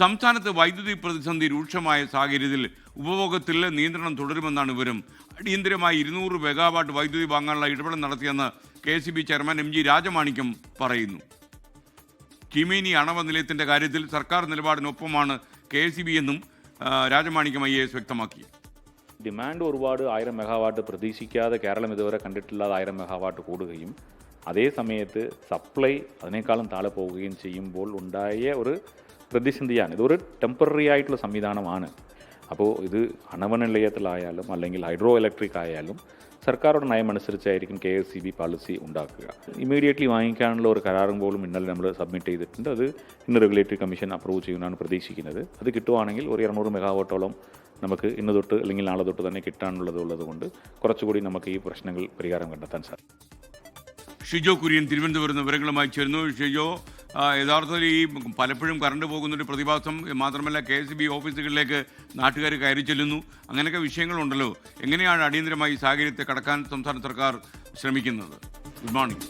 സംസ്ഥാനത്ത് വൈദ്യുതി പ്രതിസന്ധി രൂക്ഷമായ സാഹചര്യത്തിൽ ഉപഭോഗത്തിൽ നിയന്ത്രണം തുടരുമെന്നാണ് വിവരം. അടിയന്തരമായി 200 മെഗാവാട്ട് വൈദ്യുതി വാങ്ങാനുള്ള ഇടപെടൽ നടത്തിയെന്ന് KCB ചെയർമാൻ MG രാജമാണിക്യം പറയുന്നു. ചീമേനി ആണവ നിലയത്തിന്റെ കാര്യത്തിൽ സർക്കാർ നിലപാടിനൊപ്പമാണ് KCB എന്നും രാജമാണിക്യം IAS വ്യക്തമാക്കി. ഡിമാൻഡ് ഒരുപാട് 1000 മെഗാവാട്ട് പ്രതീക്ഷിക്കാതെ കേരളം ഇതുവരെ കണ്ടിട്ടില്ലാതെ 1000 മെഗാവാട്ട് കൂടുകയും അതേ സമയത്ത് സപ്ലൈ അതിനേക്കാളും താഴെ പോവുകയും ചെയ്യുമ്പോൾ ഉണ്ടായ ഒരു പ്രതിസന്ധിയാണ്. ഇതൊരു ടെമ്പററി ആയിട്ടുള്ള സംവിധാനമാണ്. അപ്പോൾ ഇത് ആണവ നിലയത്തിലായാലും അല്ലെങ്കിൽ ഹൈഡ്രോ ഇലക്ട്രിക് ആയാലും സർക്കാരുടെ നയമനുസരിച്ചായിരിക്കും KSCB പോളിസി ഉണ്ടാക്കുക. ഇമ്മീഡിയറ്റ്ലി വാങ്ങിക്കാനുള്ള ഒരു കരാറും പോലും ഇന്നലെ നമ്മൾ സബ്മിറ്റ് ചെയ്തിട്ടുണ്ട്. അത് ഇന്ന് റെഗുലേറ്ററി കമ്മീഷൻ അപ്രൂവ് ചെയ്യുമെന്നാണ് പ്രതീക്ഷിക്കുന്നത്. അത് കിട്ടുവാണെങ്കിൽ ഒരു 200 മെഗാവാട്ടോളം നമുക്ക് ഇന്ന് തൊട്ട് അല്ലെങ്കിൽ നാളെ തൊട്ട് തന്നെ കിട്ടാനുള്ളത് കൊണ്ട് കുറച്ചുകൂടി നമുക്ക് ഈ പ്രശ്നങ്ങൾ പരിഹാരം കണ്ടെത്താൻ സാധിക്കും. ഷിജോ കുര്യൻ തിരുവനന്തപുരത്ത് വിവരങ്ങളുമായി ചേർന്നു. ഷിജോ, യഥാർത്ഥത്തിൽ ഈ പലപ്പോഴും കറണ്ട് പോകുന്നൊരു പ്രതിഭാസം, മാത്രമല്ല KSCB ഓഫീസുകളിലേക്ക് നാട്ടുകാർ കയറി ചെല്ലുന്നു, അങ്ങനെയൊക്കെ വിഷയങ്ങളുണ്ടല്ലോ. എങ്ങനെയാണ് അടിയന്തരമായി ഈ സാഹചര്യത്തെ കടക്കാൻ സംസ്ഥാന സർക്കാർ ശ്രമിക്കുന്നത്? Good morning.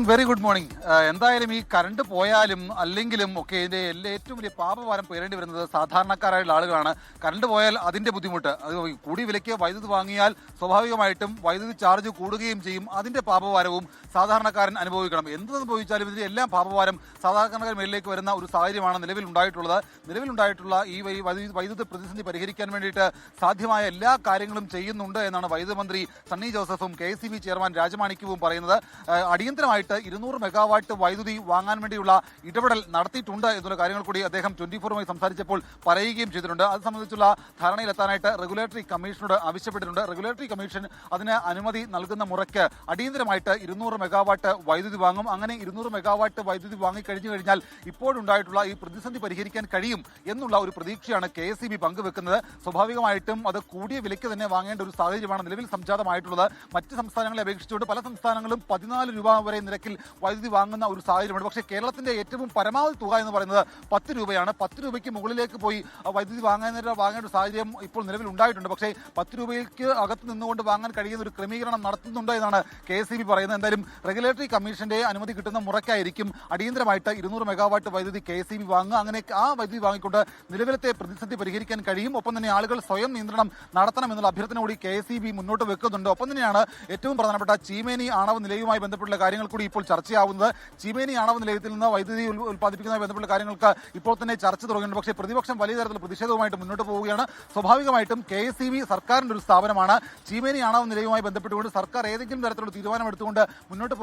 Very good morning. എന്തായാലും ഈ കറണ്ട് പോയാലും അല്ലെങ്കിലും ഒക്കെ ഇതിന്റെ ഏറ്റവും വലിയ പാപഭാരം പേരേണ്ടി വരുന്നത് സാധാരണക്കാരായുള്ള ആളുകളാണ്. കറണ്ട് പോയാൽ അതിന്റെ ബുദ്ധിമുട്ട്, അത് കൂടി വിലയ്ക്ക് വൈദ്യുതി വാങ്ങിയാൽ സ്വാഭാവികമായിട്ടും വൈദ്യുതി ചാർജ് കൂടുകയും ചെയ്യും. അതിന്റെ പാപഭാരവും സാധാരണക്കാരൻ അനുഭവിക്കണം. എന്ത് സംഭവിച്ചാലും ഇതിന്റെ എല്ലാം പാപഭാരം സാധാരണക്കാരൻ മേലിലേക്ക് വരുന്ന ഒരു സാഹചര്യമാണ് നിലവിലുണ്ടായിട്ടുള്ള ഈ വൈദ്യുതി പ്രതിസന്ധി പരിഹരിക്കാൻ വേണ്ടിയിട്ട് സാധ്യമായ എല്ലാ കാര്യങ്ങളും ചെയ്യുന്നുണ്ട് എന്നാണ് വൈദ്യുതി മന്ത്രി സണ്ണി ജോസഫും KSCB ചെയർമാൻ രാജമാണിക്യവും പറയുന്നത്. അടിയന്തരമായിട്ട് 200 മെഗാവാട്ട് വൈദ്യുതി വാങ്ങാൻ വേണ്ടിയുള്ള ഇടപെടൽ നടത്തിയിട്ടുണ്ട് എന്നുള്ള കാര്യങ്ങൾ കൂടി അദ്ദേഹം 24 സംസാരിച്ചപ്പോൾ പറയുകയും ചെയ്തിട്ടുണ്ട്. അത് സംബന്ധിച്ചുള്ള ധാരണയിലെത്താനായിട്ട് റെഗുലേറ്ററി കമ്മീഷനോട് ആവശ്യപ്പെട്ടിട്ടുണ്ട്. റെഗുലേറ്ററി കമ്മീഷൻ അതിന് അനുമതി നൽകുന്ന മുറയ്ക്ക് അടിയന്തരമായിട്ട് 200 മെഗാവാട്ട് വൈദ്യുതി വാങ്ങും. അങ്ങനെ 200 മെഗാവാട്ട് വൈദ്യുതി വാങ്ങിക്കഴിഞ്ഞു കഴിഞ്ഞാൽ ഇപ്പോഴുണ്ടായിട്ടുള്ള ഈ പ്രതിസന്ധി പരിഹരിക്കാൻ കഴിയും എന്നുള്ള ഒരു പ്രതീക്ഷയാണ് KSCB പങ്കുവെക്കുന്നത്. സ്വാഭാവികമായിട്ടും അത് കൂടിയ വിലയ്ക്ക് തന്നെ വാങ്ങേണ്ട ഒരു സാഹചര്യമാണ് നിലവിൽ സംജാതമായിട്ടുള്ളത്. മറ്റ് സംസ്ഥാനങ്ങളെ അപേക്ഷിച്ചുകൊണ്ട് പല സംസ്ഥാനങ്ങളും 14 രൂപ വരെ നിരക്കിൽ വൈദ്യുതി വാങ്ങുന്ന ഒരു സാഹചര്യമുണ്ട്. പക്ഷേ കേരളത്തിന്റെ ഏറ്റവും പരമാവധി തുക എന്ന് പറയുന്നത് 10 രൂപയാണ്. 10 രൂപയ്ക്ക് മുകളിലേക്ക് പോയി വൈദ്യുതി വാങ്ങേണ്ട ഒരു സാഹചര്യം ഇപ്പോൾ നിലവിൽ ഉണ്ടായിട്ടുണ്ട്. പക്ഷേ 10 രൂപയ്ക്ക് അകത്ത് നിന്നുകൊണ്ട് വാങ്ങാൻ കഴിയുന്ന ഒരു ക്രമീകരണം നടത്തുന്നുണ്ട് എന്നാണ് KSCB പറയുന്നത്. എന്തായാലും റെഗുലേറ്ററി കമ്മീഷന്റെ അനുമതി കിട്ടുന്ന മുറയ്ക്കായിരിക്കും അടിയന്തരമായിട്ട് 200 മെഗാവാട്ട് വൈദ്യുതി KSCB വാങ്ങുക. അങ്ങനെ ആ വൈദ്യുതി വാങ്ങിക്കൊണ്ട് നിലവിലത്തെ പ്രതിസന്ധി പരിഹരിക്കാൻ കഴിയും. ഒപ്പം തന്നെ ആളുകൾ സ്വയം നിയന്ത്രണം നടത്തണം എന്നുള്ള അഭ്യർത്ഥന കൂടി KSCB മുന്നോട്ട് വെക്കുന്നുണ്ട്. ഒപ്പം തന്നെയാണ് ഏറ്റവും പ്രധാനപ്പെട്ട ചീമേനി ആണവ നിലയവുമായി ബന്ധപ്പെട്ടുള്ള കാര്യങ്ങൾ കൂടി ഇപ്പോൾ ചർച്ചയാവുന്നത്. ചീമേനി ആണവ നിലയത്തിൽ നിന്ന് വൈദ്യുതി ഉൽപ്പാദിപ്പിക്കുന്നതുമായി ബന്ധപ്പെട്ട കാര്യങ്ങൾക്ക് ഇപ്പോൾ തന്നെ ചർച്ച തുടങ്ങിയിട്ടുണ്ട്. പക്ഷേ പ്രതിപക്ഷം വലിയ തരത്തിലുള്ള പ്രതിഷേധവുമായിട്ട് മുന്നോട്ട് പോവുകയാണ്. സ്വാഭാവികമായിട്ടും KSCB സർക്കാരിന്റെ ഒരു സ്ഥാപനമാണ്. ചീമേനി ആണവ നിലയവുമായി ബന്ധപ്പെട്ടുകൊണ്ട് സർക്കാർ ഏതെങ്കിലും തരത്തിലുള്ള തീരുമാനം എടുത്തുകൊണ്ട് മുന്നോട്ട്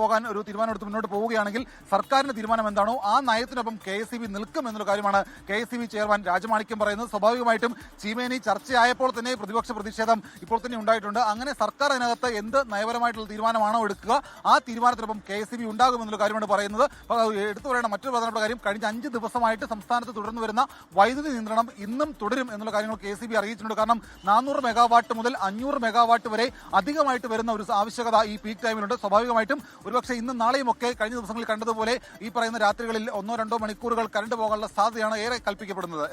പോവുകയാണെങ്കിൽ സർക്കാരിന്റെ തീരുമാനം എന്താണോ ആ നയത്തിനൊപ്പം KSCB നിൽക്കും എന്നുള്ള കാര്യമാണ് KSCB ചെയർമാൻ രാജമാണിക്യം പറയുന്നത്. സ്വാഭാവികമായിട്ടും ചീമേനി ചർച്ചയായപ്പോൾ തന്നെ പ്രതിപക്ഷ പ്രതിഷേധം ഇപ്പോൾ തന്നെ ഉണ്ടായിട്ടുണ്ട്. അങ്ങനെ സർക്കാർ അതിനകത്ത് എന്ത് നയപരമായിട്ടുള്ള തീരുമാനമാണോ എടുക്കുക ആ തീരുമാനത്തിനൊപ്പം KSCB ഉണ്ടാകുമെന്നുള്ള കാര്യമാണ് പറയുന്നത്. എടുത്തു പറയേണ്ട മറ്റൊരു പ്രധാനപ്പെട്ട കാര്യം, കഴിഞ്ഞ 5 ദിവസമായിട്ട് സംസ്ഥാനത്ത് തുടർന്നു വരുന്ന വൈദ്യുതി നിയന്ത്രണം ഇന്നും തുടരും എന്നുള്ള കാര്യങ്ങൾ KSCB അറിയിച്ചിട്ടുണ്ട്. കാരണം 400 മെഗാവാട്ട് മുതൽ 500 മെഗാവാട്ട് വരെ അധികമായിട്ട് വരുന്ന ഒരു ആവശ്യകത ഈ പീക്ക് ടൈമിലുണ്ട്. സ്വാഭാവികമായിട്ടും ഒരുപക്ഷെ ഇന്നും നാളെയും ഒക്കെ കഴിഞ്ഞ ദിവസങ്ങളിൽ കണ്ടതുപോലെ ഈ പറയുന്ന രാത്രികളിൽ 1-2 മണിക്കൂറുകൾ കറണ്ട് പോകാനുള്ള സാധ്യതയാണ് ഏറെ കൽപ്പിക്കപ്പെടുന്നത്.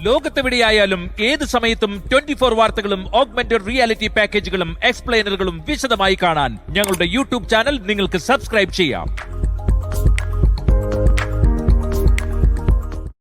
ലോകത്തെവിടെയായാലും ഏത് സമയത്തും 24 വാർത്തകളും ഓഗ്മെന്റഡ് റിയാലിറ്റി പാക്കേജുകളും എക്സ്പ്ലെയിനറുകളും വിശദമായി കാണാൻ ഞങ്ങളുടെ YouTube ചാനൽ നിങ്ങൾക്ക് സബ്സ്ക്രൈബ് ചെയ്യാം.